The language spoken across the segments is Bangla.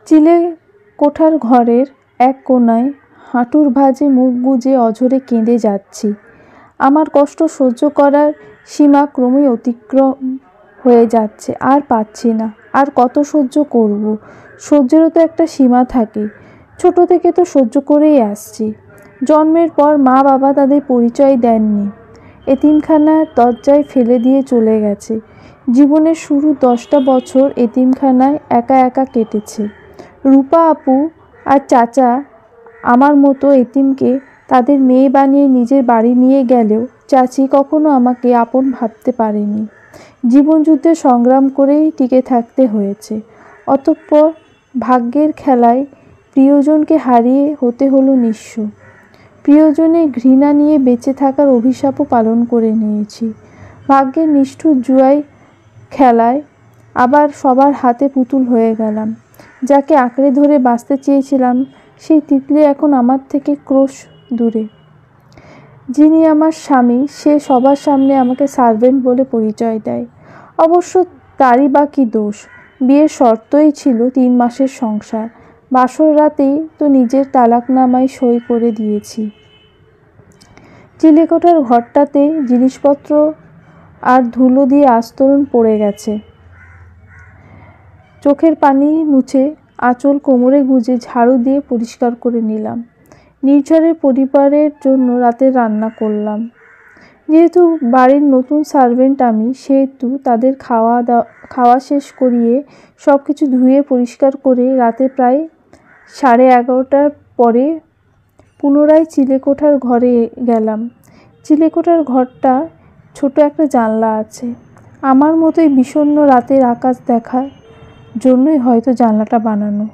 চিলে কোঠার ঘরের এক কোণায় হাঁটুর ভাঁজে মুখ গুজে অঝরে কেঁদে যাচ্ছি। আমার কষ্ট সহ্য করার সীমা ক্রমেই অতিক্রম হয়ে যাচ্ছে। আর পাচ্ছি না। আর কত সহ্য করব? সহ্যেরও তো একটা সীমা থাকে। ছোট থেকে তো সহ্য করেই আসছি। জন্মের পর মা বাবা তাদের পরিচয় দেননি, এতিমখানার দরজায় ফেলে দিয়ে চলে গেছে। জীবনের শুরু 10টা বছর এতিমখানায় একা একা কেটেছে। রূপা আপু আর চাচা আমার মতো এতিমকে তাদের মেয়ে বানিয়ে নিজের বাড়ি নিয়ে গেলেও চাচি কখনো আমাকে আপন ভাবতে পারেনি। জীবনযুদ্ধে সংগ্রাম করেই টিকে থাকতে হয়েছে। অতঃপর ভাগ্যের খেলায় প্রিয়জনকে হারিয়ে হতে হলো নিঃস্ব। প্রিয়জনের ঘৃণা নিয়ে বেঁচে থাকার অভিশাপও পালন করে নিয়েছি। ভাগ্যের নিষ্ঠুর জুয়ায় খেলায় আবার সবার হাতে পুতুল হয়ে গেলাম। যাকে আঁকড়ে ধরে বাঁচতে চেয়েছিলাম সেই তিতলি এখন আমার থেকে ক্রোশ দূরে। যিনি আমার স্বামী সে সবার সামনে আমাকে সার্ভেন্ট বলে পরিচয় দেয়। অবশ্য তারই বা কী দোষ? বিয়ের শর্তই ছিল 3 মাসের সংসার। বাসর রাতেই তো নিজের তালাকনামায় সই করে দিয়েছি। চিলেকোঠার ঘরটাতে জিনিসপত্র আর ধুলো দিয়ে আস্তরণ পড়ে গেছে। চোখের পানি মুছে আঁচল কোমরে গুজে ঝাড়ু দিয়ে পরিষ্কার করে নিলাম। নির্ঝরের পরিবারের জন্য রাতে রান্না করলাম। যেহেতু বাড়ির নতুন সার্ভেন্ট আমি, সেহেতু তাদের খাওয়া শেষ করিয়ে সব কিছু ধুয়ে পরিষ্কার করে রাতে প্রায় 11:30টার পরে পুনরায় চিলেকোঠার ঘরে গেলাম। চিলেকোঠার ঘরটা ছোট একটা জানলা আছে। আমার মতোই বিষণ্ণ রাতের আকাশ দেখার জন্যই হয়তো জানলাটা বানানো।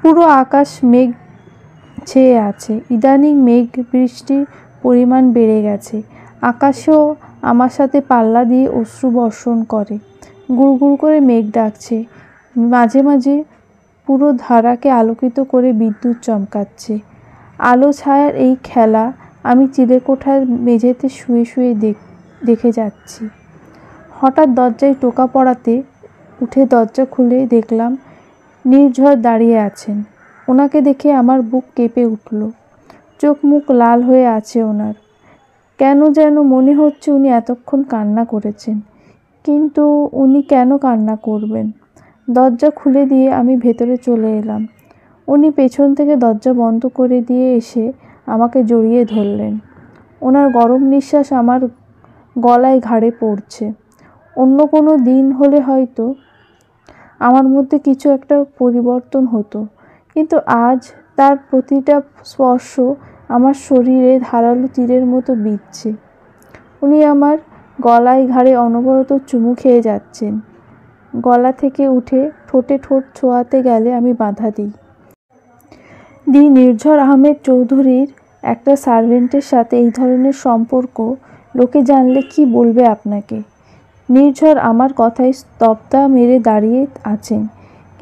পুরো আকাশ মেঘ ছেয়ে আছে। ইদানিং মেঘ বৃষ্টির পরিমাণ বেড়ে গেছে। আকাশেও আমার সাথে পাল্লা দিয়ে অশ্রু বর্ষণ করে। গুড়গুড় করে মেঘ ডাকছে। মাঝে মাঝে পুরো ধারাকে আলোকিত করে বিদ্যুৎ চমকাচ্ছে। আলো ছায়ার এই খেলা আমি চিলেকোঠার মেঝেতে শুয়ে শুয়ে দেখে যাচ্ছি। হঠাৎ দরজায় টোকা পড়াতে উঠে দরজা খুলে দেখলাম নির্ঝর দাঁড়িয়ে আছেন। ওনাকে দেখে আমার বুক কেঁপে উঠল। চোখ মুখ লাল হয়ে আছে ওনার। কেন যেন মনে হচ্ছে উনি এতক্ষণ কান্না করেছেন। কিন্তু উনি কেন কান্না করবেন? দরজা খুলে দিয়ে আমি ভেতরে চলে এলাম। উনি পেছন থেকে দরজা বন্ধ করে দিয়ে এসে আমাকে জড়িয়ে ধরলেন। ওনার গরম নিঃশ্বাস আমার গলায় ঘাড়ে পড়ছে। অন্য কোনো দিন হলে হয়তো আমার মধ্যে কিছু একটা পরিবর্তন হতো, কিন্তু আজ তার প্রতিটা স্পর্শ আমার শরীরে ধারালো তীরের মতো বিঁধছে। উনি আমার গলায় ঘাড়ে অনবরত চুমু খেয়ে যাচ্ছেন। গলা থেকে উঠে ঠোঁটে ঠোঁট ছোঁয়াতে গেলে আমি বাধা দিই। নির্ঝর আহমেদ চৌধুরীর একটা সার্ভেন্টের সাথে এই ধরনের সম্পর্ক লোকে জানলে কি বলবে আপনাকে? নির্ঝর আমার কথায় স্তব্ধতা মেরে দাঁড়িয়ে আছেন,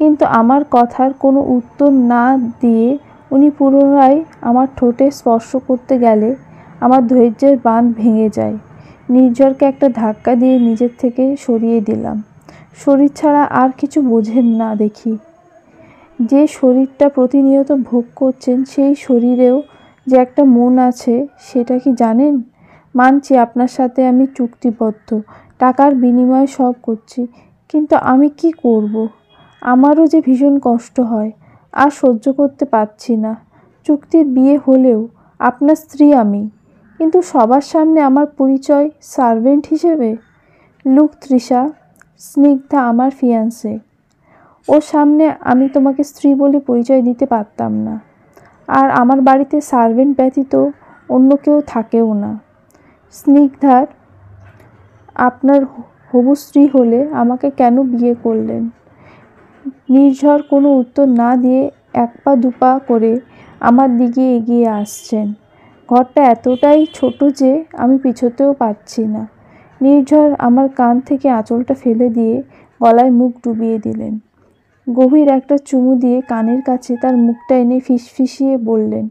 কিন্তু আমার কথার কোনো উত্তর না দিয়ে উনি পুনরায় আমার ঠোঁটে স্পর্শ করতে গেলে আমার ধৈর্যের বাঁধ ভেঙে যায়। নির্ঝরকে একটা ধাক্কা দিয়ে নিজের থেকে সরিয়ে দিলাম। শরীর ছাড়া আর কিছু বোঝেন না দেখি। যে শরীরটা প্রতিনিয়ত ভোগ করছেন সেই শরীরেও যে একটা মন আছে সেটা কি জানেন? মানছি আপনার সাথে আমি চুক্তিবদ্ধ, টাকার বিনিময়ে সব করছি, কিন্তু আমি কি করব? আমারও যে ভীষণ কষ্ট হয়, আর সহ্য করতে পারছি না। চুক্তির বিয়ে হলেও আপনার স্ত্রী আমি, কিন্তু সবার সামনে আমার পরিচয় সার্ভেন্ট হিসেবে। লুক তৃষা, স্নিগ্ধা আমার ফিয়ান্সে। ওর সামনে আমি তোমাকে স্ত্রী বলে পরিচয় দিতে পারতাম না। আর আমার বাড়িতে সার্ভেন্ট ব্যতীত অন্য কেউ থাকেও না। স্নিগ্ধার আপনার হবু স্ত্রী হলে আমাকে কেন বিয়ে করলেন? নির্ঝর কোনো উত্তর না দিয়ে 1 পা 2 পা করে আমার দিকে এগিয়ে আসছেন। ঘরটা এতটাই ছোট যে আমি পিছোতেও পাচ্ছি না। নির্ঝর আমার কান থেকে আঁচলটা ফেলে দিয়ে গলায় মুখ ডুবিয়ে দিলেন। গভীর একটা চুমু দিয়ে কানের কাছে তার মুখটা এনে ফিসফিসিয়ে বললেন,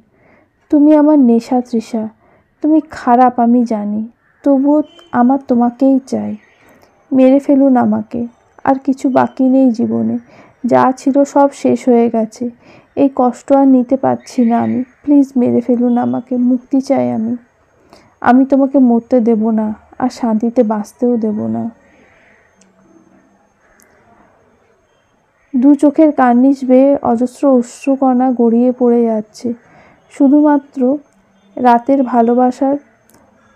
তুমি আমার নেশা তৃষা। তুমি খারাপ আমি জানি, তবুও আমার তোমাকেই চাই। মেরে ফেলুন আমাকে, আর কিছু বাকি নেই জীবনে, যা ছিল সব শেষ হয়ে গেছে। এই কষ্ট আর নিতে পারছি না আমি, প্লিজ মেরে ফেলুন আমাকে, মুক্তি চাই আমি তোমাকে মরতে দেব না, আর শান্তিতে বাঁচতেও দেব না। দু চোখের কার্নিশ বেয়ে অজস্র অশ্রুকণা গড়িয়ে পড়ে যাচ্ছে। শুধুমাত্র রাতের ভালোবাসার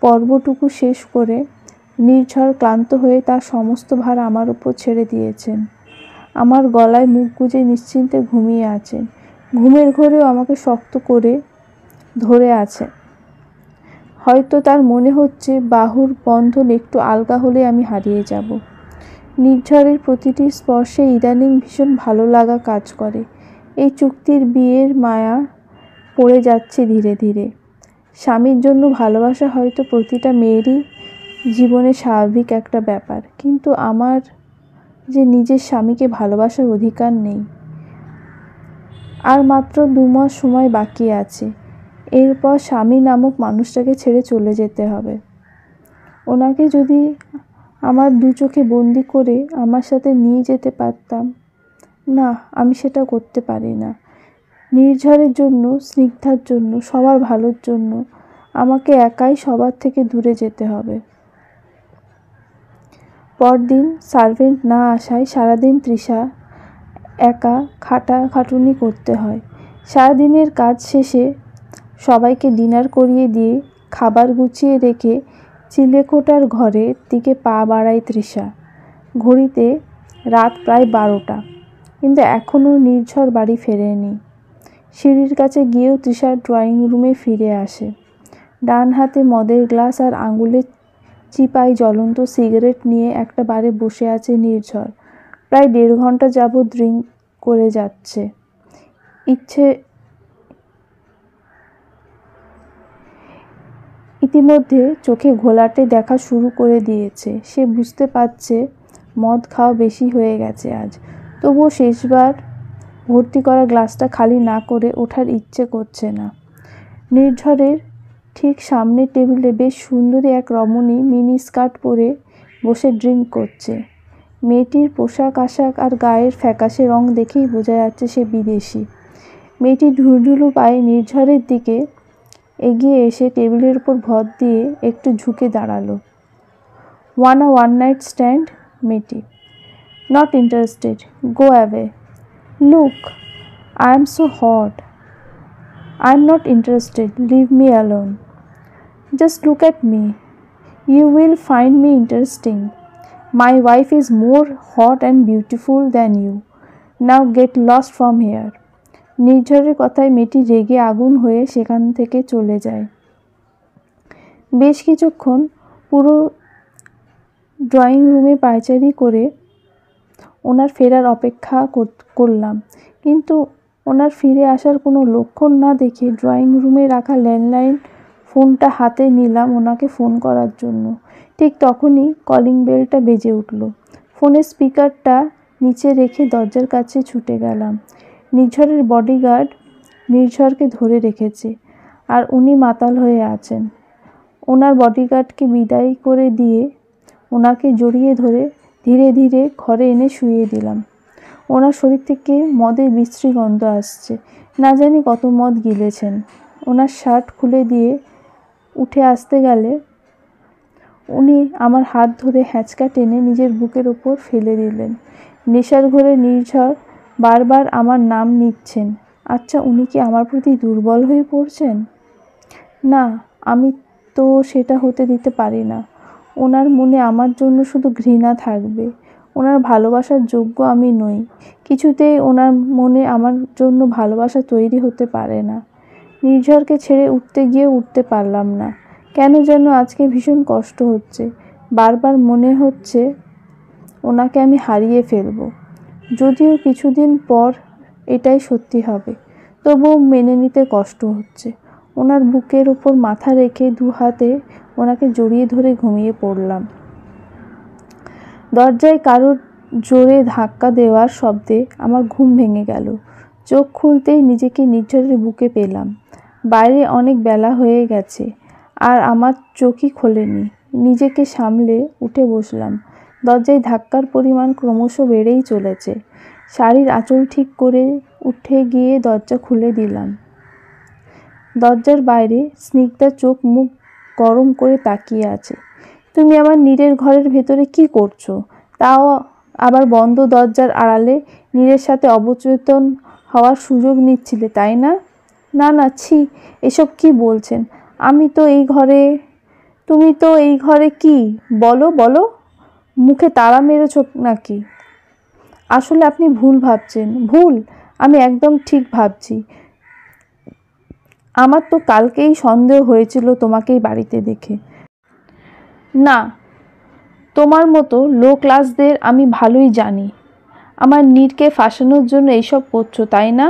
পর্বটুকু শেষ করে নির্ঝর ক্লান্ত হয়ে তার সমস্ত ভার আমার উপর ছেড়ে দিয়েছেন। আমার গলায় মুখ গুজে নিশ্চিন্তে ঘুমিয়ে আছেন। ঘুমের ঘোরেও আমাকে শক্ত করে ধরে আছে। হয়তো তার মনে হচ্ছে বাহুর বন্ধন একটু আলগা হলে আমি হারিয়ে যাব। নির্ঝরের প্রতিটি স্পর্শে ইদানিং ভীষণ ভালো লাগা কাজ করে। এই চুক্তির বিয়ের মায়া পড়ে যাচ্ছে ধীরে ধীরে। স্বামীর জন্য ভালোবাসা হয়তো প্রতিটা মেয়েরই জীবনে স্বাভাবিক একটা ব্যাপার, কিন্তু আমার যে নিজের স্বামীকে ভালোবাসার অধিকার নেই। আর মাত্র 2 মাস সময় বাকি আছে। এরপর স্বামী নামক মানুষটাকে ছেড়ে চলে যেতে হবে। ওনাকে যদি আমার 2 চোখে বন্দি করে আমার সাথে নিয়ে যেতে পারতাম। না, আমি সেটা করতে পারি না। নির্ঝরের জন্য, স্নিগ্ধার জন্য, সবার ভালোর জন্য আমাকে একাই সবার থেকে দূরে যেতে হবে। পরদিন সার্ভেন্ট না আসায় সারাদিন তৃষা একা খাটাখাটুনি করতে হয়। সারাদিনের কাজ শেষে সবাইকে ডিনার করিয়ে দিয়ে খাবার গুছিয়ে রেখে চিলেকোঠার ঘরের দিকে পা বাড়ায় তৃষা। ঘড়িতে রাত প্রায় 12টা, কিন্তু এখনও নির্ঝর বাড়ি ফেরেনি। সিঁড়ির কাছে গিয়েও তৃষা ড্রয়িং রুমে ফিরে আসে। ডান হাতে মদের গ্লাস আর আঙুলের চিপায় জ্বলন্ত সিগারেট নিয়ে একটা বারে বসে আছে নির্ঝর। প্রায় 1.5 ঘন্টা যাবৎ ড্রিঙ্ক করে যাচ্ছে। ইতিমধ্যে চোখে ঘোলাটে দেখা শুরু করে দিয়েছে। সে বুঝতে পারছে মদ খাওয়া বেশি হয়ে গেছে আজ। তবুও শেষবার ভর্তি করা গ্লাসটা খালি না করে ওঠার ইচ্ছে করছে না। নির্ঝরের ঠিক সামনের টেবিলে বেশ সুন্দরী এক রমণী মিনি স্কার্ট পরে বসে ড্রিঙ্ক করছে। মেয়েটির পোশাক আশাক আর গায়ের ফ্যাকাশে রং দেখেই বোঝা যাচ্ছে সে বিদেশি। মেয়েটি ঢুলঢুলু পায়ে নির্ঝরের দিকে এগিয়ে এসে টেবিলের উপর ভর দিয়ে একটু ঝুঁকে দাঁড়ালো। One night stand? মেয়েটি: not interested, go away. Look, I am so hot. I am not interested, leave me alone. Just look at me. You will find me interesting. My wife is more hot and beautiful than you. Now get lost from here. নির্ঝরের কথায় মেয়েটি রেগে আগুন হয়ে সেখান থেকে চলে যায়। বেশ কিছুক্ষণ পুরো ড্রয়িং রুমে পায়চারি করে ওনার ফেরার অপেক্ষা করলাম, কিন্তু ওনার ফিরে আসার কোনো লক্ষণ না দেখে ড্রয়িং রুমে রাখা ল্যান্ডলাইন ফোনটা হাতে নিলাম ওনাকে ফোন করার জন্য। ঠিক তখনই কলিং বেলটা বেজে উঠল। ফোনের স্পিকারটা নিচে রেখে দরজার কাছে ছুটে গেলাম। নির্ঝরের বডিগার্ড নির্ঝরকে ধরে রেখেছে, আর উনি মাতাল হয়ে আছেন। ওনার বডিগার্ডকে বিদায় করে দিয়ে ওনাকে জড়িয়ে ধরে ধীরে ধীরে ঘরে এনে শুইয়ে দিলাম। ওনার শরীর থেকে মদের বিশ্রী গন্ধ আসছে। না জানি কত মদ গিলেছেন। ওনার শার্ট খুলে দিয়ে উঠে আসতে গেলে উনি আমার হাত ধরে হ্যাঁচকা টেনে নিজের বুকের ওপর ফেলে দিলেন। নেশার ঘোরে নির্ঝর বারবার আমার নাম নিচ্ছেন। আচ্ছা, উনি কি আমার প্রতি দুর্বল হয়ে পড়ছেন? না, আমি তো সেটা হতে দিতে পারি না। ওনার মনে আমার জন্য শুধু ঘৃণা থাকবে। ওনার ভালোবাসার যোগ্য আমি নই। কিছুতেই ওনার মনে আমার জন্য ভালোবাসা তৈরি হতে পারে না। নির্ঝরকে ছেড়ে উঠতে গিয়ে উঠতে পারলাম না। কেন যেন আজকে ভীষণ কষ্ট হচ্ছে। বারবার মনে হচ্ছে ওনাকে আমি হারিয়ে ফেলব। যদিও কিছুদিন পর এটাই সত্যি হবে, তবুও মেনে নিতে কষ্ট হচ্ছে। ওনার বুকের উপর মাথা রেখে 2 হাতে ওনাকে জড়িয়ে ধরে ঘুমিয়ে পড়লাম। দরজায় কারোর জোরে ধাক্কা দেওয়ার শব্দে আমার ঘুম ভেঙে গেল। চোখ খুলতেই নিজেকে নির্ঝরের বুকে পেলাম। বাইরে অনেক বেলা হয়ে গেছে, আর আমার চোখই খোলেনি। নিজেকে সামলে উঠে বসলাম। দরজায় ধাক্কার পরিমাণ ক্রমশ বেড়েই চলেছে। শাড়ির আঁচল ঠিক করে উঠে গিয়ে দরজা খুলে দিলাম। দরজার বাইরে স্নিগ্ধা চোখ মুখ গরম করে তাকিয়ে আছে। তুমি আমার নীরের ঘরের ভেতরে কি করছো? তাও আবার বন্ধ দরজার আড়ালে নীরের সাথে অবচেতন হওয়ার সুযোগ নিচ্ছিলে, তাই না? না না, ছি, এসব কি বলছেন? আমি তো এই ঘরে। তুমি তো এই ঘরে কি? বলো বলো, মুখে তালা মেরেছ নাকি? আসলে আপনি ভুল ভাবছেন। ভুল? আমি একদম ঠিক ভাবছি। আমার তো কালকেই সন্দেহ হয়েছিল তোমাকেই বাড়িতে দেখে। না, তোমার মতো লো ক্লাসদের আমি ভালোই জানি। আমার নীরকে ফাঁসানোর জন্য এইসব করছো, তাই না?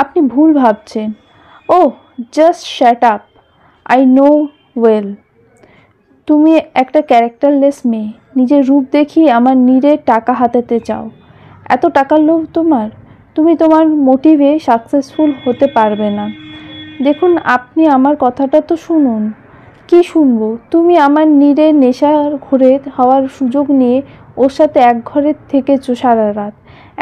আপনি ভুল ভাবছেন। Oh, just shut up, I know well. তুমি একটা ক্যারেক্টারলেস মেয়ে। নিজের রূপ দেখিয়ে আমার নীরের টাকা হাতাতে চাও। এত টাকার লোভ তোমার? তুমি তোমার মোটিভে সাকসেসফুল হতে পারবে না। দেখুন, আপনি আমার কথাটা তো শুনুন। কি শুনবো? তুমি আমার নীরের নেশার ঘরে হওয়ার সুযোগ নিয়ে ওর সাথে এক ঘরে থেকেছো সারা রাত।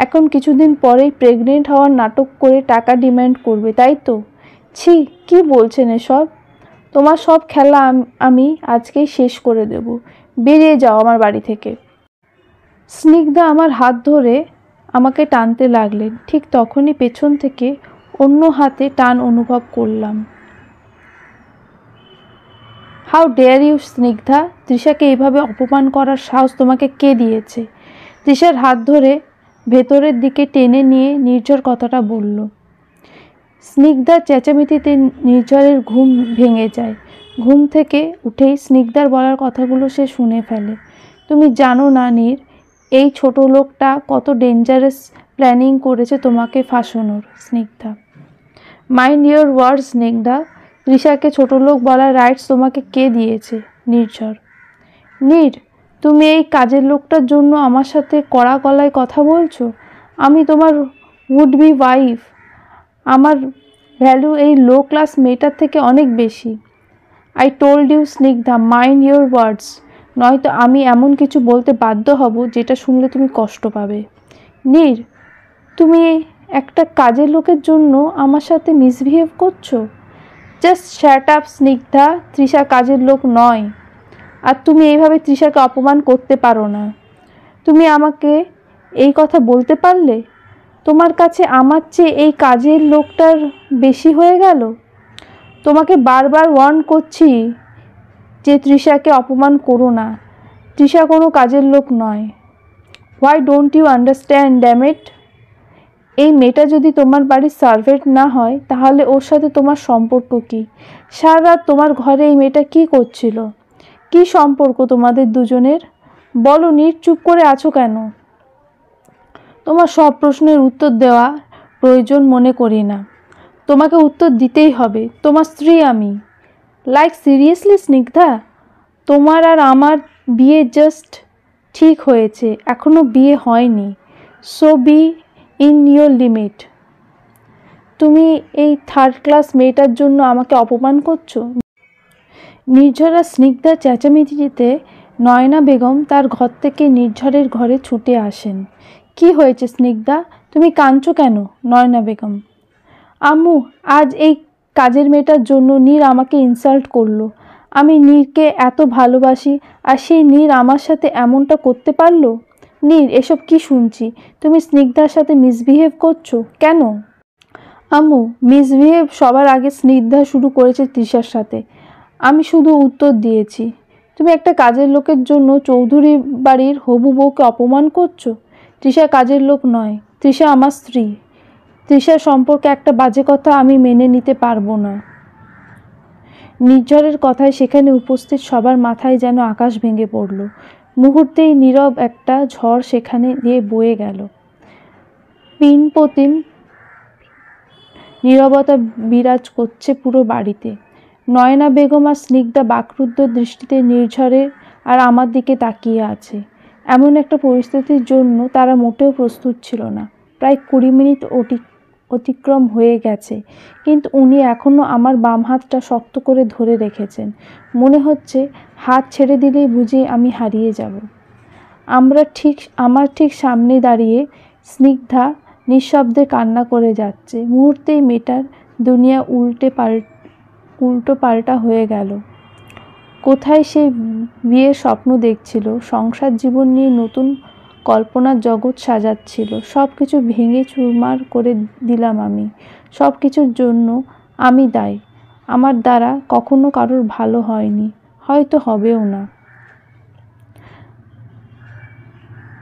এখন কিছুদিন পরেই প্রেগনেন্ট হওয়ার নাটক করে টাকা ডিমান্ড করবে, তাই তো? ছি, কি বলছেন এসব? তোমার সব খেলা আমি আজকেই শেষ করে দেব। বেরিয়ে যাও আমার বাড়ি থেকে। স্নিগ্ধা আমার হাত ধরে আমাকে টানতে লাগলেন। ঠিক তখনই পেছন থেকে অন্য হাতে টান অনুভব করলাম। How dare you Snigdha! তৃষাকে এইভাবে অপমান করার সাহস তোমাকে কে দিয়েছে? তৃষার হাত ধরে ভেতরের দিকে টেনে নিয়ে নির্ঝর কথাটা বলল। স্নিগ্ধার চেঁচামেচিতে নির্ঝরের ঘুম ভেঙে যায়। ঘুম থেকে উঠেই স্নিগ্ধার বলার কথাগুলো সে শুনে ফেলে। তুমি জানো না নীর, এই ছোট লোকটা কত ডেঞ্জারাস প্ল্যানিং করেছে তোমাকে ফাঁসানোর। Snigdha, mind your words Snigdha. তৃষাকে ছোট লোক বলার রাইটস তোমাকে কে দিয়েছে? নির্ঝর, নীর, তুমি এই কাজের লোকটার জন্য আমার সাথে কড়া গলায় কথা বলছো? আমি তোমার উড বি ওয়াইফ। আমার ভ্যালু এই লো ক্লাস মেয়েটার থেকে অনেক বেশি। I told you Snigdha, mind your words, নয়তো আমি এমন কিছু বলতে বাধ্য হব যেটা শুনলে তুমি কষ্ট পাবে। নীর, তুমি একটা কাজের লোকের জন্য আমার সাথে মিসবিহেভ করছো? Just shut up Snigdha. Trisha কাজের লোক নয়, আর তুমি এইভাবে তৃষাকে অপমান করতে পারো না। তুমি আমাকে এই কথা বলতে পারলে? তোমার কাছে আমার চেয়ে এই কাজের লোকটার বেশি হয়ে গেল? তোমাকে বারবার ওয়ার্ন করছি যে তৃষাকে অপমান করো না। তৃষা কোনো কাজের লোক নয়। Why don't you understand, damn it? এই মেয়েটা যদি তোমার বাড়ির সার্ভেন্ট না হয় তাহলে ওর সাথে তোমার সম্পর্ক কী? সারা রাত তোমার ঘরে এই মেয়েটা কী করছিল? কী সম্পর্ক তোমাদের দুজনের? বলো নীর, চুপ করে আছো কেন? তোমার সব প্রশ্নের উত্তর দেওয়া প্রয়োজন মনে করি না। তোমাকে উত্তর দিতেই হবে। তোমার স্ত্রী আমি। লাইক সিরিয়াসলি স্নিগ্ধা, তোমার আর আমার বিয়ে জাস্ট ঠিক হয়েছে, এখনও বিয়ে হয়নি। So be in your limit. তুমি এই থার্ড ক্লাস মেয়েটার জন্য আমাকে অপমান করছো? নির্ঝরা স্নিগ্ধার চেঁচামেচিতে নয়না বেগম তার ঘর থেকে নির্ঝরের ঘরে ছুটে আসেন। কি হয়েছে স্নিগ্ধা, তুমি কাঁদছো কেন? নয়না বেগম, আম্মু, আজ এই কাজের মেয়েটার জন্য নীর আমাকে ইনসাল্ট করলো। আমি নীরকে এত ভালোবাসি, আর সেই নীর আমার সাথে এমনটা করতে পারলো? নীর, এসব কি শুনছি? তুমি স্নিগ্ধার সাথে মিসবিহেভ করছো কেন? আম্মু, মিসবিহেভ সবার আগে স্নিগ্ধা শুরু করেছে তৃষার সাথে। আমি শুধু উত্তর দিয়েছি। তুমি একটা কাজের লোকের জন্য চৌধুরী বাড়ির হবু বউকে অপমান করছো? তৃষা কাজের লোক নয়, তৃষা আমার স্ত্রী। তৃষার সম্পর্কে একটা বাজে কথা আমি মেনে নিতে পারবো না। নির্ঝরের কথায় সেখানে উপস্থিত সবার মাথায় যেন আকাশ ভেঙে পড়ল। মুহূর্তেই নীরব একটা ঝড় সেখানে দিয়ে বয়ে গেল। পিনপতিন নীরবতা বিরাজ করছে পুরো বাড়িতে। নয়না বেগম আর স্নিগ্ধা বাকরুদ্ধ দৃষ্টিতে নির্ঝরের আর আমার দিকে তাকিয়ে আছে। এমন একটা পরিস্থিতির জন্য তারা মোটেও প্রস্তুত ছিল না। প্রায় 20 মিনিট অতিক্রম হয়ে গেছে, কিন্তু উনি এখনও আমার বাম হাতটা শক্ত করে ধরে রেখেছেন। মনে হচ্ছে হাত ছেড়ে দিলেই বুঝি আমি হারিয়ে যাব। আমার ঠিক সামনে দাঁড়িয়ে স্নিগ্ধা নিঃশব্দে কান্না করে যাচ্ছে। মুহূর্তেই মেয়েটার দুনিয়া উল্টো পাল্টা হয়ে গেল। কোথায় সে বিয়ের স্বপ্ন দেখছিল, সংসার জীবন নিয়ে নতুন কল্পনার জগৎ সাজাচ্ছিল, সব কিছু ভেঙে চুরমার করে দিলাম আমি। সব কিছুর জন্য আমি দায়ী। আমার দ্বারা কখনো কারোর ভালো হয়নি, হয়তো হবেও না।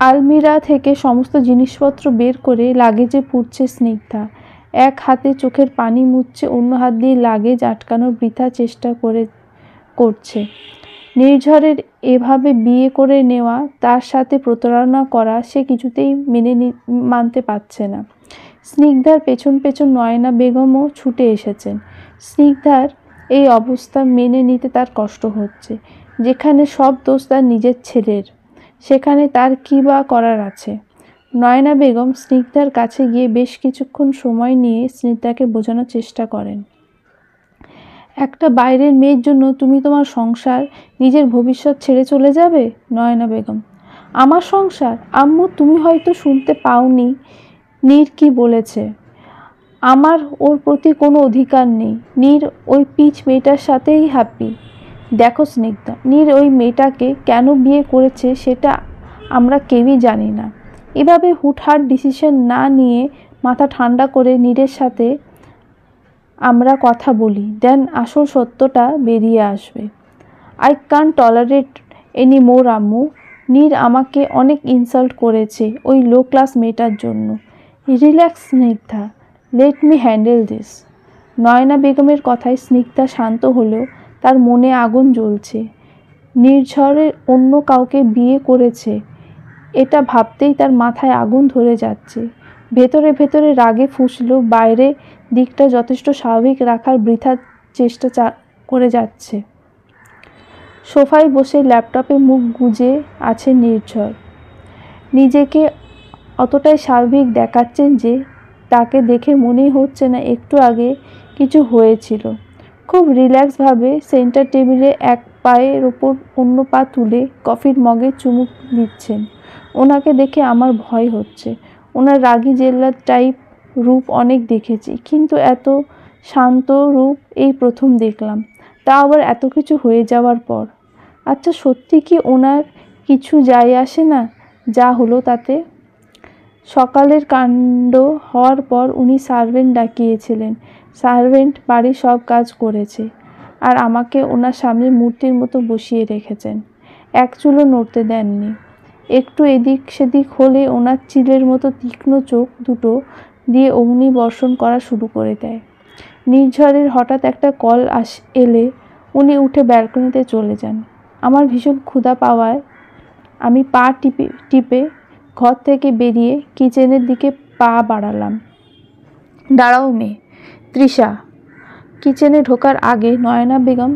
আলমিরা থেকে সমস্ত জিনিসপত্র বের করে লাগেজে পুরছে স্নিগ্ধা। এক হাতে চোখের পানি মুছছে, অন্য হাত দিয়ে লাগেজ আটকানোর বৃথা চেষ্টা করছে। নির্ঝরের এভাবে বিয়ে করে নেওয়া, তার সাথে প্রতারণা করা সে কিছুতেই মানতে পারছে না। স্নিগ্ধার পেছন পেছন নয়না বেগমও ছুটে এসেছেন। স্নিগ্ধার এই অবস্থা মেনে নিতে তার কষ্ট হচ্ছে। যেখানে সব দোষ তার নিজের ছেলের, সেখানে তার কী বা করার আছে। নয়না বেগম স্নিগ্ধার কাছে গিয়ে বেশ কিছুক্ষণ সময় নিয়ে স্নিগ্ধাকে বোঝানোর চেষ্টা করেন। একটা বাইরের মেয়ের জন্য তুমি তোমার সংসার, নিজের ভবিষ্যৎ ছেড়ে চলে যাবে? নয়না বেগম: আমার সংসার? আম্মু, তুমি হয়তো শুনতে পাওনি নীর কি বলেছে। আমার ওর প্রতি কোনো অধিকার নেই। নীর ওই পিচ মেয়েটার সাথেই হ্যাপি। দেখো স্নিগ্ধা, নীর ওই মেয়েটাকে কেন বিয়ে করেছে সেটা আমরা কেউই জানি না। এভাবে হুটহাট ডিসিশন না নিয়ে মাথা ঠান্ডা করে নীরের সাথে আমরা কথা বলি, দেন আসল সত্যটা বেরিয়ে আসবে। I can't tolerate any more আম্মু। নীর আমাকে অনেক ইনসাল্ট করেছে ওই লো ক্লাস মেয়েটার জন্য। Relax Snigdha, let me handle this. Nayna বেগমের কথায় স্নিগ্ধা শান্ত হলেও তার মনে আগুন জ্বলছে। নির্ঝরের অন্য কাউকে বিয়ে করেছে এটা ভাবতেই তার মাথায় আগুন ধরে যাচ্ছে। ভেতরে ভেতরে রাগে ফুঁসলেও বাইরে দিকটা যথেষ্ট স্বাভাবিক রাখার বৃথা চেষ্টা করে যাচ্ছে। সোফায় বসে ল্যাপটপে মুখ গুজে আছে নির্ঝর। নিজেকে অতটাই স্বাভাবিক দেখাচ্ছেন যে তাকে দেখে মনেই হচ্ছে না একটু আগে কিছু হয়েছিল। খুব রিল্যাক্সভাবে সেন্টার টেবিলে এক পায়ের ওপর অন্য পা তুলে কফির মগে চুমুক দিচ্ছেন। ওনাকে দেখে আমার ভয় হচ্ছে। ওনার রাগী জেল্লাদ টাইপ রূপ অনেক দেখেছি, কিন্তু এত শান্ত রূপ এই প্রথম দেখলাম, তা আবার এত কিছু হয়ে যাওয়ার পর। আচ্ছা, সত্যি কি ওনার কিছু যায় আসে না যা হলো তাতে? সকালের কাণ্ড হওয়ার পর উনি সার্ভেন্ট ডাকিয়েছিলেন। সার্ভেন্ট বাড়ির সব কাজ করেছে, আর আমাকে ওনার সামনে মূর্তির মতো বসিয়ে রেখেছেন। এক চুলও নড়তে দেননি। একটু এদিক সেদিক হলে ওনার চিলের মতো তীক্ষ্ণ চোখ দুটো দিয়ে অগ্নি বর্ষণ করা শুরু করে দেয়। নির্ঝরের হঠাৎ একটা কল এলে উনি উঠে ব্যালকনিতে চলে যান। আমার ভীষণ ক্ষুধা পাওয়ায় আমি পা টিপে ঘর থেকে বেরিয়ে কিচেনের দিকে পা বাড়ালাম। দাঁড়াও মেয়ে, তৃষা। কিচেনে ঢোকার আগে নয়না বেগম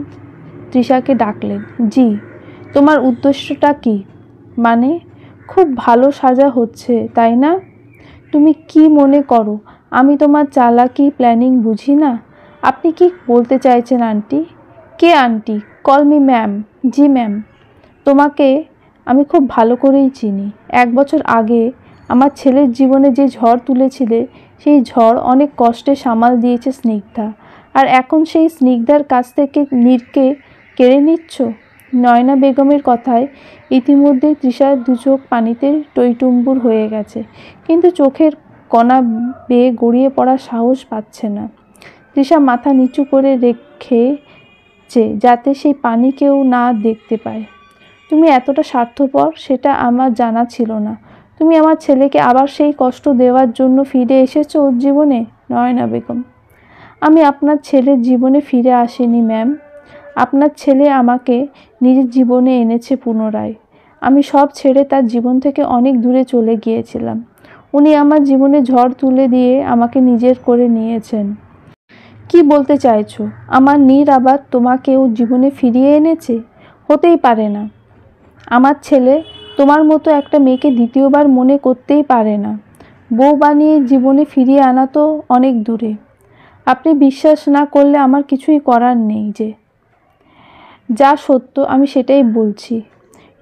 তৃষাকে ডাকলেন। জি। তোমার উদ্দেশ্যটা কি? মানে, খুব ভালো সাজা হচ্ছে তাই না? তুমি কি মনে করো আমি তোমার চালাকি প্ল্যানিং বুঝি না? আপনি কি বলতে চাইছেন আন্টি? কে আন্টি? Call me ma'am. জি ম্যাম। তোমাকে আমি খুব ভালো করেই চিনি। 1 বছর আগে আমার ছেলের জীবনে যে ঝড় তুলেছিলে, সেই ঝড় অনেক কষ্টে সামাল দিয়েছে স্নিগ্ধা, আর এখন সেই স্নিগ্ধার কাছ থেকে নীরকে কেড়ে নিচ্ছ। নয়না বেগমের কথায় ইতিমধ্যেই তৃষার দু চোখ পানিতে টইটুম্বুর হয়ে গেছে, কিন্তু চোখের কণা বেয়ে গড়িয়ে পড়ার সাহস পাচ্ছে না। তৃষা মাথা নিচু করে রেখেছে যাতে সেই পানি কেউ না দেখতে পায়। তুমি এতটা স্বার্থপর সেটা আমার জানা ছিল না। তুমি আমার ছেলেকে আবার সেই কষ্ট দেওয়ার জন্য ফিরে এসেছো ওর জীবনে। নয়না বেগম: আমি আপনার ছেলের জীবনে ফিরে আসিনি ম্যাম। আপনার ছেলে আমাকে নিজের জীবনে এনেছে পুনরায়। আমি সব ছেড়ে তার জীবন থেকে অনেক দূরে চলে গিয়েছিলাম। উনি আমার জীবনে ঝড় তুলে দিয়ে আমাকে নিজের করে নিয়েছেন। কি বলতে চাইছো? আমার নীর আবার তোমাকে ওর জীবনে ফিরিয়ে এনেছে? হতেই পারে না। আমার ছেলে তোমার মতো একটা মেয়েকে দ্বিতীয়বার মনে করতেই পারে না। বউ বানিয়ে জীবনে ফিরিয়ে আনা তো অনেক দূরে। আপনি বিশ্বাস না করলে আমার কিছুই করার নেই। যা সত্য আমি সেটাই বলছি।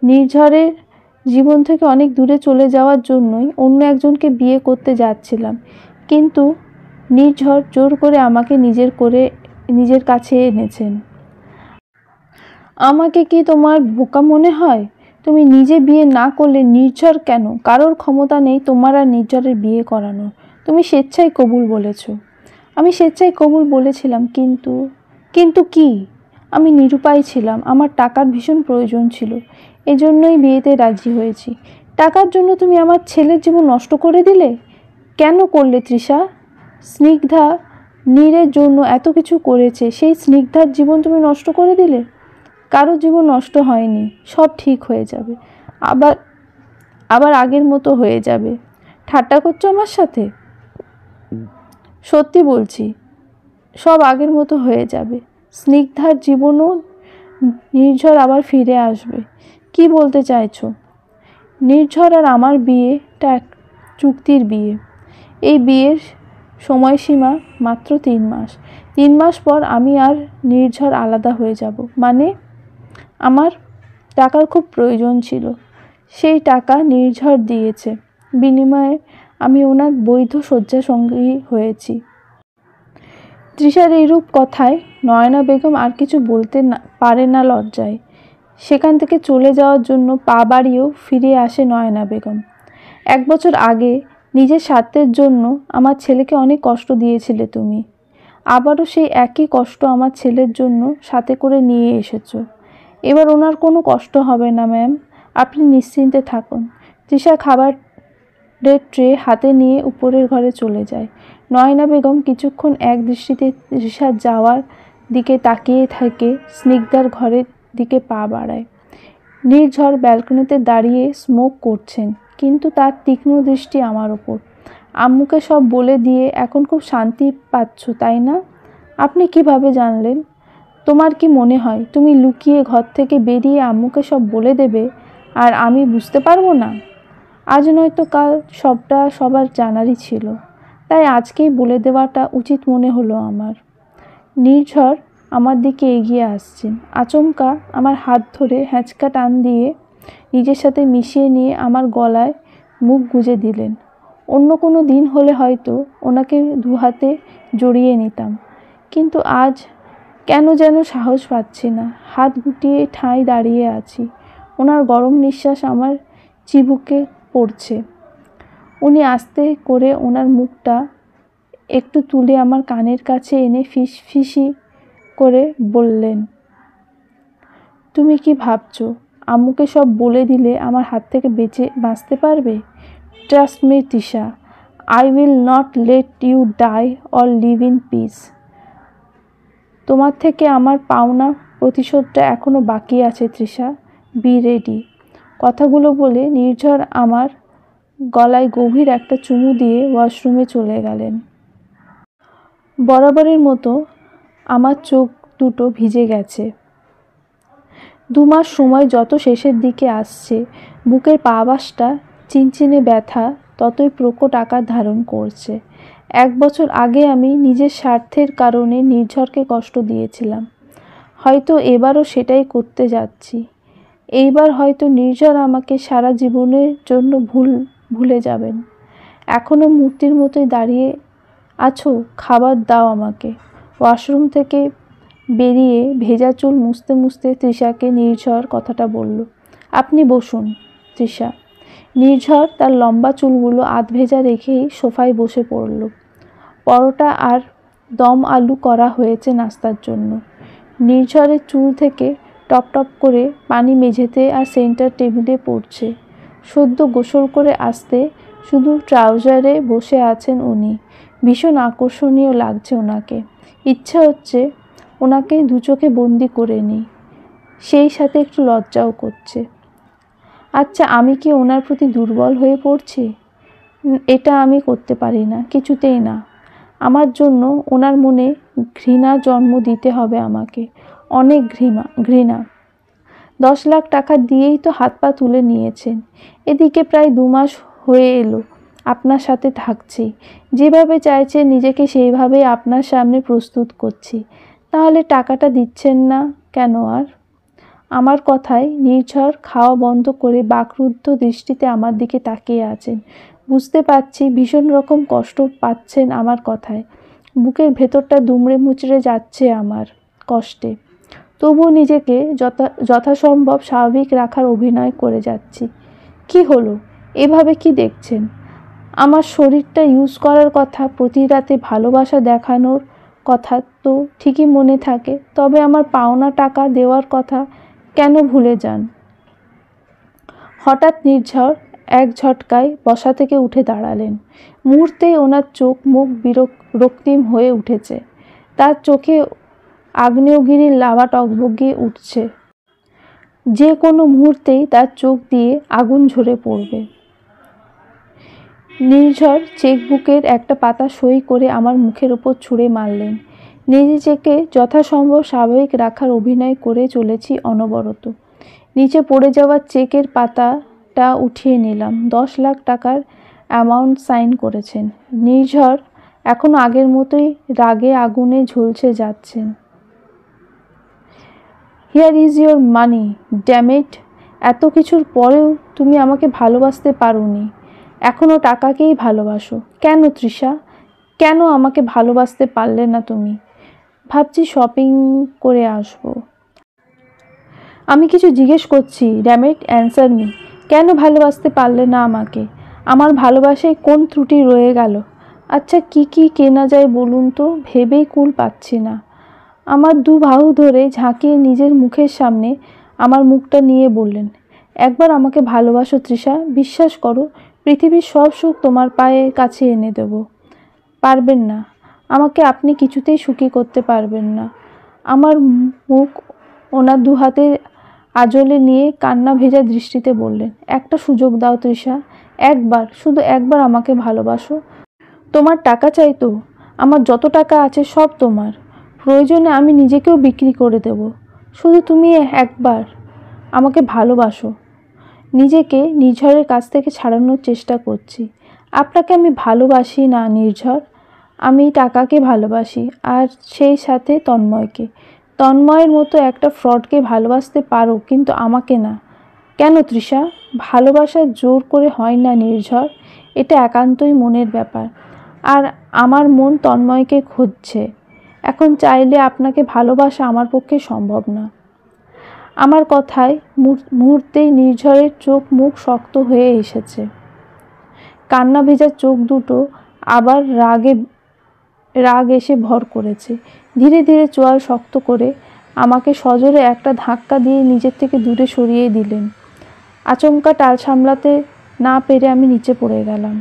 নির্ঝরের জীবন থেকে অনেক দূরে চলে যাওয়ার জন্যই অন্য একজনকে বিয়ে করতে যাচ্ছিলাম, কিন্তু নির্ঝর জোর করে আমাকে নিজের কাছে এনেছেন। আমাকে কি তোমার বোকা মনে হয়? তুমি নিজে বিয়ে না করলে নির্ঝর কেন? কারোর ক্ষমতা নেই তোমার আর নির্ঝরের বিয়ে করানোর। তুমি স্বেচ্ছায় কবুল বলেছ। আমি স্বেচ্ছায় কবুল বলেছিলাম, কিন্তু কি? আমি নিরুপায় ছিলাম, আমার টাকার ভীষণ প্রয়োজন ছিল, এজন্যই বিয়েতে রাজি হয়েছি। টাকার জন্য তুমি আমার ছেলের জীবন নষ্ট করে দিলে? কেন করলে তৃষা? স্নিগ্ধা নীরের জন্য এত কিছু করেছে, সেই স্নিগ্ধার জীবন তুমি নষ্ট করে দিলে? কারো জীবন নষ্ট হয়নি, সব ঠিক হয়ে যাবে, আবার আগের মতো হয়ে যাবে। ঠাট্টা করছো আমার সাথে? সত্যি বলছি, সব আগের মতো হয়ে যাবে। স্নিগ্ধার জীবনও নির্ঝর আবার ফিরে আসবে। কি বলতে চাইছো? নির্ঝর আর আমার বিয়েটা এক চুক্তির বিয়ে। এই বিয়ের সময়সীমা মাত্র 3 মাস। 3 মাস পর আমি আর নির্ঝর আলাদা হয়ে যাব। মানে? আমার টাকার খুব প্রয়োজন ছিল, সেই টাকা নির্ঝর দিয়েছে, বিনিময়ে আমি ওনার বৈধ শয্যাসঙ্গী হয়েছি। তৃষার এইরূপ কথায় নয়না বেগম আর কিছু বলতে পারে না লজ্জায়। সেখান থেকে চলে যাওয়ার জন্য পা বাড়িয়েও ফিরে আসে নয়না বেগম। 1 বছর আগে নিজের স্বার্থের জন্য আমার ছেলেকে অনেক কষ্ট দিয়েছিলে তুমি, আবারও সেই একই কষ্ট আমার ছেলের জন্য সাথে করে নিয়ে এসেছো। এবার ওনার কোনো কষ্ট হবে না ম্যাম, আপনি নিশ্চিন্তে থাকুন। তৃষা খাবারের ট্রে হাতে নিয়ে উপরের ঘরে চলে যায়। নয়না বেগম কিছুক্ষণ এক দৃষ্টিতে তৃষার যাওয়ার দিকে তাকিয়ে থাকে, স্নিগ্ধার ঘরের দিকে পা বাড়ায়। নির্ঝর ব্যালকনিতে দাঁড়িয়ে স্মোক করছেন, কিন্তু তার তীক্ষ্ণ দৃষ্টি আমার ওপর। আম্মুকে সব বলে দিয়ে এখন খুব শান্তি পাচ্ছ, তাই না? আপনি কিভাবে জানলেন? তোমার কি মনে হয় তুমি লুকিয়ে ঘর থেকে বেরিয়ে আম্মুকে সব বলে দেবে আর আমি বুঝতে পারবো না? আজ নয়তো কাল সবটা সবার জানারই ছিল, তাই আজকেই বলে দেওয়াটা উচিত মনে হলো আমার। নির্ঝর আমার দিকে এগিয়ে আসছেন। আচমকা আমার হাত ধরে হ্যাঁচকা টান দিয়ে নিজের সাথে মিশিয়ে নিয়ে আমার গলায় মুখ গুজে দিলেন। অন্য কোনো দিন হলে হয়তো ওনাকে 2 হাতে জড়িয়ে নিতাম, কিন্তু আজ কেন যেন সাহস পাচ্ছি না। হাত গুটিয়ে ঠাঁই দাঁড়িয়ে আছি। ওনার গরম নিঃশ্বাস আমার চিবুকে পড়ছে। উনি আস্তে করে ওনার মুখটা একটু তুলে আমার কানের কাছে এনে ফিসফিসি করে বললেন, তুমি কি ভাবছো আম্মুকে সব বলে দিলে আমার হাত থেকে বাঁচতে পারবে? Trust me Trisha, I will not let you die or live in peace. তোমার থেকে আমার পাওনা প্রতিশোধটা এখনো বাকি আছে তৃষা, বি রেডি। কথাগুলো বলে নির্ঝর আমার গলায় গভীর একটা চুমু দিয়ে ওয়াশরুমে চলে গেলেন। বরাবরের মতো আমার চোখ দুটো ভিজে গেছে। 2 মাস সময় যত শেষের দিকে আসছে, বুকের পাবাসটা চিনচিনে ব্যথা ততই প্রকট আকার ধারণ করছে। 1 বছর আগে আমি নিজের স্বার্থের কারণে নির্ঝরকে কষ্ট দিয়েছিলাম, হয়তো এবারও সেটাই করতে যাচ্ছি। এইবার হয়তো নির্ঝর আমাকে সারা জীবনের জন্য ভুলে যাবেন। এখনও মূর্তির মতোই দাঁড়িয়ে আছো, খাবার দাও আমাকে। ওয়াশরুম থেকে বেরিয়ে ভেজা চুল মুছতে মুছতে তৃষাকে নির্ঝর কথাটা বলল, আপনি বসুন তৃষা। নির্ঝর তার লম্বা চুলগুলো আধভেজা রেখেই সোফায় বসে পড়ল। পরোটা আর দম আলু করা হয়েছে নাস্তার জন্য। নির্ঝরের চুল থেকে টপ টপ করে পানি মেঝেতে আর সেন্টার টেবিলে পড়ছে। সদ্য গোসল করে আসতে শুধু ট্রাউজারে বসে আছেন উনি। ভীষণ আকর্ষণীয় লাগছে ওনাকে। ইচ্ছা হচ্ছে ওনাকে 2 চোখে বন্দি করে নিই, সেই সাথে একটু লজ্জাও করছে। আচ্ছা, আমি কি ওনার প্রতি দুর্বল হয়ে পড়ছি? এটা আমি করতে পারি না, কিছুতেই না। আমার জন্য ওনার মনে ঘৃণার জন্ম দিতে হবে আমাকে, অনেক ঘৃণা। 10 লাখ টাকা দিয়েই তো হাত পা তুলে নিয়েছেন। এদিকে প্রায় 2 মাস হয়ে এলো আপনার সাথে থাকছি। যেভাবে চাইছেন নিজেকে সেইভাবেই আপনার সামনে প্রস্তুত করছি। তাহলে টাকাটা দিচ্ছেন না কেন আর? আমার কথায় নির্ঝর খাওয়া বন্ধ করে বাকরুদ্ধ দৃষ্টিতে আমার দিকে তাকিয়ে আছেন। বুঝতে পারছি ভীষণ রকম কষ্ট পাচ্ছেন আমার কথায়। বুকের ভেতরটা দুমড়ে মুচড়ে যাচ্ছে আমার কষ্টে। তবুও নিজেকে যথাসম্ভব স্বাভাবিক রাখার অভিনয় করে যাচ্ছি। কি হলো? এভাবে কি দেখছেন? আমার শরীরটা ইউজ করার কথা, প্রতি রাতে ভালোবাসা দেখানোর কথা তো ঠিকই মনে থাকে, তবে আমার পাওনা টাকা দেওয়ার কথা কেন ভুলে যান? হঠাৎ নির্ঝর এক ঝটকায় বসা থেকে উঠে দাঁড়ালেন। মুহূর্তেই ওনার চোখ মুখ রক্তিম হয়ে উঠেছে। তার চোখে আগ্নেয়গিরির লাভা টগবগিয়ে উঠছে। যে কোনো মুহূর্তেই তার চোখ দিয়ে আগুন ঝরে পড়বে। নির্ঝর চেকবুকের একটা পাতা সই করে আমার মুখের ওপর ছুঁড়ে মারলেন। নিজেকে যথাসম্ভব স্বাভাবিক রাখার অভিনয় করে চলেছি অনবরত। নিচে পড়ে যাওয়া চেকের পাতাটা উঠিয়ে নিলাম। 10 লাখ টাকার অ্যামাউন্ট সাইন করেছেন। নির্ঝর এখনো আগের মতোই রাগে আগুনে ঝলসে যাচ্ছেন। Here is your money, damn it. এত কিছুর পরেও তুমি আমাকে ভালোবাসতে পারোনি, এখনও টাকাকেই ভালোবাসো কেন তৃষা? কেন আমাকে ভালোবাসতে পারলে না তুমি? ভাবছি শপিং করে আসবো। আমি কিছু জিজ্ঞেস করছি, ড্যাম ইট, অ্যান্সার মি। কেন ভালোবাসতে পারলে না আমাকে? আমার ভালোবাসায় কোন ত্রুটি রয়ে গেল? আচ্ছা কি কি কেনা যায় বলুন তো, ভেবেই কুল পাচ্ছি না। আমার দু বাহু ধরে ঝাঁকিয়ে নিজের মুখের সামনে আমার মুখটা নিয়ে বললেন, একবার আমাকে ভালোবাসো তৃষা, বিশ্বাস করো পৃথিবীর সব সুখ তোমার পায়ের কাছে এনে দেব। পারবেন না, আমাকে আপনি কিছুতেই সুখী করতে পারবেন না। আমার মুখ ওনার দু হাতে আঁচলে নিয়ে কান্না ভেজা দৃষ্টিতে বললেন, একটা সুযোগ দাও তৃষা, একবার, শুধু একবার আমাকে ভালোবাসো। তোমার টাকা চাই তো? আমার যত টাকা আছে সব তোমার, প্রয়োজনে আমি নিজেকেও বিক্রি করে দেব। শুধু তুমি একবার আমাকে ভালোবাসো। নিজেকে নির্ঝরের কাছ থেকে ছাড়ানোর চেষ্টা করছি। আপনাকে আমি ভালোবাসি না নির্ঝর, আমি টাকাকে ভালোবাসি, আর সেই সাথে তন্ময়কে। তন্ময়ের মতো একটা ফ্রডকে ভালোবাসতে পারো, কিন্তু আমাকে না। কেন তৃষা? ভালোবাসা জোর করে হয় না নির্ঝর, এটা একান্তই মনের ব্যাপার। আর আমার মন তন্ময়কে খুঁজছে। এখন চাইলে আপনাকে ভালোবাসা আমার পক্ষে সম্ভব না। আমার কথায় মুহূর্তেই নির্ঝরের চোখ মুখ শক্ত হয়ে এসেছে। কান্না ভেজা চোখ দুটো আবার রাগ এসে ভর করেছে। ধীরে ধীরে চোয়াল শক্ত করে আমাকে সজোরে একটা ধাক্কা দিয়ে নিজের থেকে দূরে সরিয়ে দিলেন। আচমকা টাল সামলাতে না পেরে আমি নিচে পড়ে গেলাম।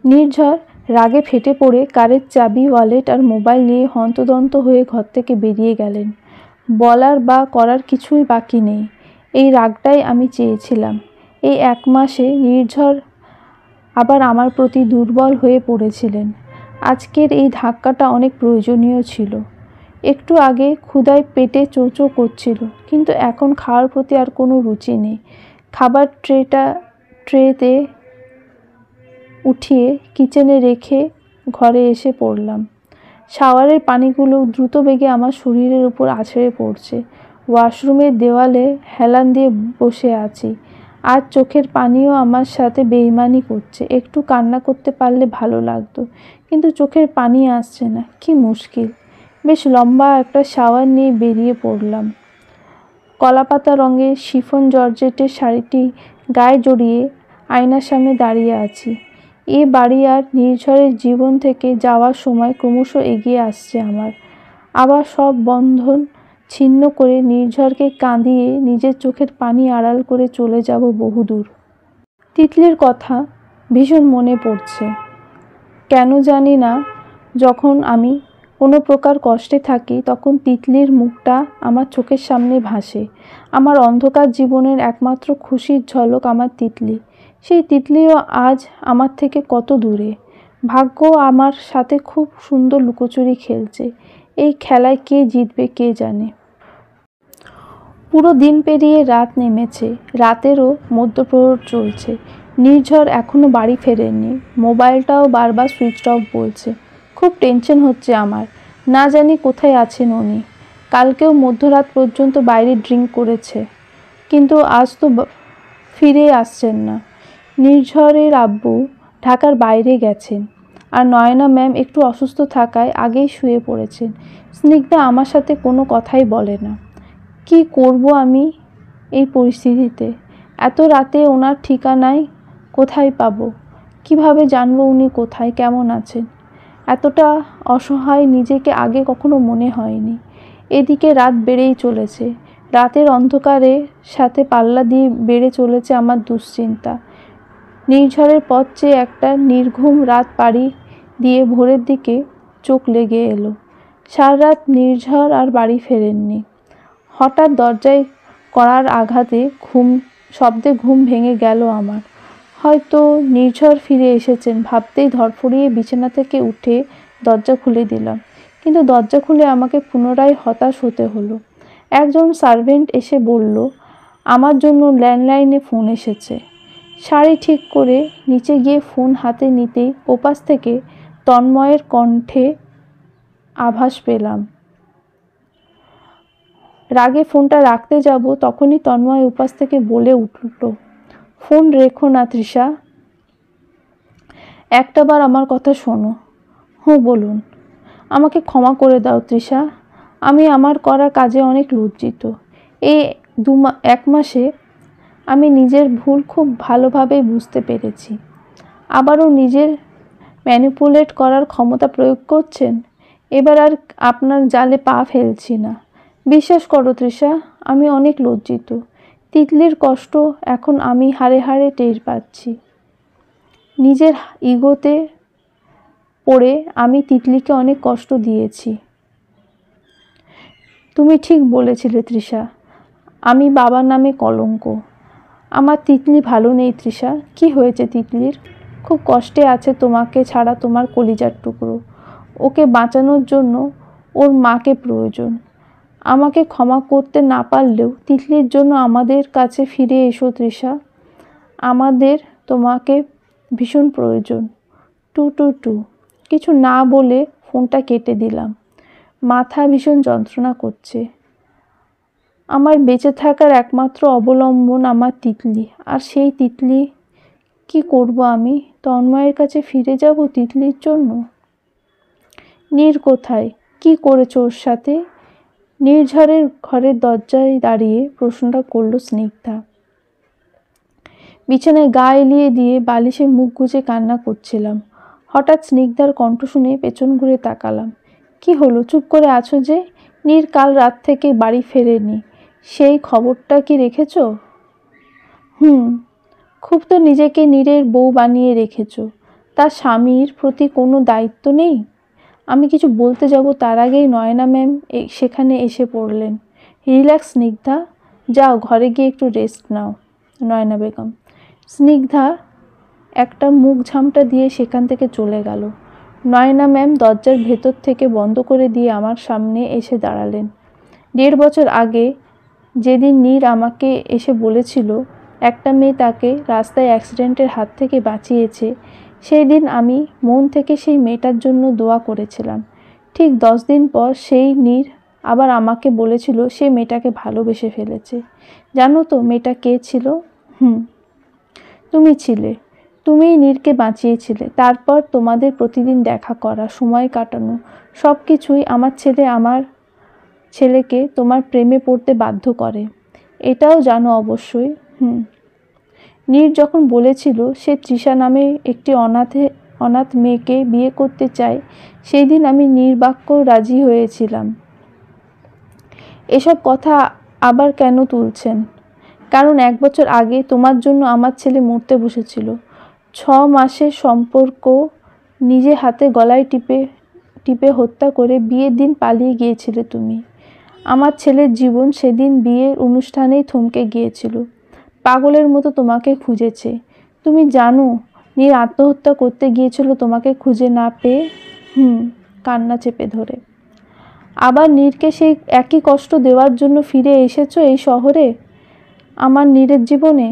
নির্ঝর রাগে ফেটে পড়ে কারের চাবি, ওয়ালেট আর মোবাইল নিয়ে হন্তদন্ত হয়ে ঘর থেকে বেরিয়ে গেলেন। বলার বা করার কিছুই বাকি নেই। এই রাগটাই আমি চেয়েছিলাম। এই 1 মাসে নির্ঝর আবার আমার প্রতি দুর্বল হয়ে পড়েছিলেন। আজকের এই ধাক্কাটা অনেক প্রয়োজনীয় ছিল। একটু আগে ক্ষুধায় পেটে চোচো করছিল, কিন্তু এখন খাওয়ার প্রতি আর কোনো রুচি নেই। খাবার ট্রেতে উঠিয়ে কিচেনে রেখে ঘরে এসে পড়লাম। শাওয়ারের পানিগুলো দ্রুত বেগে আমার শরীরের উপর আছড়ে পড়ছে। ওয়াশরুমের দেওয়ালে হেলান দিয়ে বসে আছি। আর চোখের পানিও আমার সাথে বেইমানি করছে। একটু কান্না করতে পারলে ভালো লাগতো, কিন্তু চোখের পানি আসছে না, কি মুশকিল। বেশ লম্বা একটা শাওয়ার নিয়ে বেরিয়ে পড়লাম। কলাপাতা রঙের শিফন জর্জেটের শাড়িটি গায়ে জড়িয়ে আয়নার সামনে দাঁড়িয়ে আছি। এ বাড়ি আর নির্ঝরের জীবন থেকে যাওয়ার সময় ক্রমশ এগিয়ে আসছে আমার। আবার সব বন্ধন ছিন্ন করে নির্ঝরকে কাঁদিয়ে নিজের চোখের পানি আড়াল করে চলে যাব বহুদূর। তিতলির কথা ভীষণ মনে পড়ছে। কেন জানি না, যখন আমি কোনো প্রকার কষ্টে থাকি তখন তিতলির মুখটা আমার চোখের সামনে ভাসে। আমার অন্ধকার জীবনের একমাত্র খুশির ঝলক আমার তিতলি। সেই তিতলিও আজ আমার থেকে কত দূরে। ভাগ্য আমার সাথে খুব সুন্দর লুকোচুরি খেলছে। এই খেলায় কে জিতবে কে জানে। পুরো দিন পেরিয়ে রাত নেমেছে, রাতেরও মধ্যপ্রহর চলছে। নির্ঝর এখনও বাড়ি ফেরেননি। মোবাইলটাও বারবার সুইচ অফ বলছে। খুব টেনশন হচ্ছে আমার, না জানি কোথায় আছেন উনি। কালকেও মধ্যরাত পর্যন্ত বাইরে ড্রিঙ্ক করেছে, কিন্তু আজ তো ফিরে আসছেন না। নির্ঝরের আব্বু ঢাকার বাইরে গেছেন, আর নয়না ম্যাম একটু অসুস্থ থাকায় আগেই শুয়ে পড়েছেন। স্নিগ্ধা আমার সাথে কোনো কথাই বলে না। কি করব আমি এই পরিস্থিতিতে? এত রাতে ওনার ঠিকানায় কোথায় পাবো? কিভাবে জানবো উনি কোথায়, কেমন আছেন? এতটা অসহায় নিজেকে আগে কখনো মনে হয়নি। এদিকে রাত বেড়েই চলেছে। রাতের অন্ধকারে সাথে পাল্লা দিয়ে বেড়ে চলেছে আমার দুশ্চিন্তা। নির্ঝরের পথ চেয়ে একটা নির্ঘুম রাত পাড়ি দিয়ে ভোরের দিকে চোখ লেগে এলো। সারা রাত নির্ঝর আর বাড়ি ফেরেননি। হঠাৎ দরজায় কড়ার আঘাতে শব্দে ঘুম ভেঙে গেল আমার। হয়তো নির্ঝর ফিরে এসেছেন ভাবতেই ধরফড়িয়ে বিছানা থেকে উঠে দরজা খুলে দিলাম, কিন্তু দরজা খুলে আমাকে পুনরায় হতাশ হতে হলো। একজন সার্ভেন্ট এসে বলল আমার জন্য ল্যান্ডলাইনে ফোন এসেছে। শাড়ি ঠিক করে নিচে গিয়ে ফোন হাতে নিতেই ওপাশ থেকে তন্ময়ের কণ্ঠে আভাস পেলাম। রাগে ফোনটা রাখতে যাব, তখনই তন্ময় উপাস থেকে বলে উঠল, ফোন রেখো না তৃষা, একটাবার আমার কথা শোনো। হুঁ বলুন। আমাকে ক্ষমা করে দাও তৃষা, আমি আমার করা কাজে অনেক লজ্জিত। এই এক মাসে আমি নিজের ভুল খুব ভালোভাবেই বুঝতে পেরেছি। আবারও নিজের ম্যানিপুলেট করার ক্ষমতা প্রয়োগ করছেন। এবার আর আপনার জালে পা ফেলছি না। বিশ্বাস করো তৃষা, আমি অনেক লজ্জিত। তিতলির কষ্ট এখন আমি হাড়ে হাড়ে টের পাচ্ছি। নিজের ইগোতে পড়ে আমি তিতলিকে অনেক কষ্ট দিয়েছি। তুমি ঠিক বলেছিলে তৃষা, আমি বাবার নামে কলঙ্ক। আমার তিতলি ভালো নেই তৃষা। কি হয়েছে তিতলির? খুব কষ্টে আছে তোমাকে ছাড়া, তোমার কলিজার টুকরো। ওকে বাঁচানোর জন্য ওর মাকে প্রয়োজন। আমাকে ক্ষমা করতে না পারলেও তিতলির জন্য আমাদের কাছে ফিরে এসো তৃষা, আমাদের তোমাকে ভীষণ প্রয়োজন। টু টু টু। কিছু না বলে ফোনটা কেটে দিলাম। মাথা ভীষণ যন্ত্রণা করছে। আমার বেঁচে থাকার একমাত্র অবলম্বন আমার তিতলি, আর সেই তিতলি কি করব আমি? তন্ময়ের কাছে ফিরে যাব তিতলির জন্য? নীর কোথায়? কি করেছো ওর সাথে? নির্ঝরের ঘরের দরজায় দাঁড়িয়ে প্রশ্নটা করল স্নিগ্ধা। বিছানায় গা এলিয়ে দিয়ে বালিশে মুখ গুজে কান্না করছিলাম। হঠাৎ স্নিগ্ধার কণ্ঠ শুনে পেছন ঘুরে তাকালাম। কি হলো, চুপ করে আছো যে? নীর কাল রাত থেকে বাড়ি ফেরেনি, সেই খবরটা কি রেখেছ? খুব তো নিজেকে নীরের বউ বানিয়ে রেখেছ। তার স্বামীর প্রতি কোনো দায়িত্ব নেই? আমি কিছু বলতে যাব তার আগেই নয়না ম্যাম সেখানে এসে পড়লেন। রিল্যাক্স স্নিগ্ধা, যাও ঘরে গিয়ে একটু রেস্ট নাও। নয়না বেগম। স্নিগ্ধা একটা মুখ ঝামটা দিয়ে সেখান থেকে চলে গেল। নয়না ম্যাম দরজার ভেতর থেকে বন্ধ করে দিয়ে আমার সামনে এসে দাঁড়ালেন। 1.5 বছর আগে যেদিন নীর আমাকে এসে বলেছিল একটা মেয়ে তাকে রাস্তায় অ্যাক্সিডেন্টের হাত থেকে বাঁচিয়েছে, সেই দিন আমি মন থেকে সেই মেয়েটার জন্য দোয়া করেছিলাম। ঠিক 10 দিন পর সেই নীর আবার আমাকে বলেছিল সে মেয়েটাকে ভালোবেসে ফেলেছে। জানো তো মেয়েটা কে ছিল? তুমি ছিলে। তুমিই নীরকে বাঁচিয়েছিলে। তারপর তোমাদের প্রতিদিন দেখা করা, সময় কাটানো, সব কিছুই আমার ছেলেকে তোমার প্রেমে পড়তে বাধ্য করে। এটাও জানো অবশ্যই। নীর যখন বলেছিল সে তৃষা নামে একটি অনাথ মেয়েকে বিয়ে করতে চায়, সেই দিন আমি নির্বাক্য রাজি হয়েছিলাম। এসব কথা আবার কেন তুলছেন? কারণ 1 বছর আগে তোমার জন্য আমার ছেলে মরতে বসেছিল। 6 মাসের সম্পর্ক নিজে হাতে গলায় টিপে হত্যা করে বিয়ের দিন পালিয়ে গিয়েছিলে তুমি। আমার ছেলের জীবন সেদিন বিয়ের অনুষ্ঠানেই থমকে গিয়েছিল। পাগলের মতো তোমাকে খুঁজেছে। তুমি জানো নীর আত্মহত্যা করতে গিয়েছিল তোমাকে খুঁজে না পেয়ে। কান্না চেপে ধরে। আবার নীরকে সেই একই কষ্ট দেওয়ার জন্য ফিরে এসেছো এই শহরে, আমার নীরের জীবনে।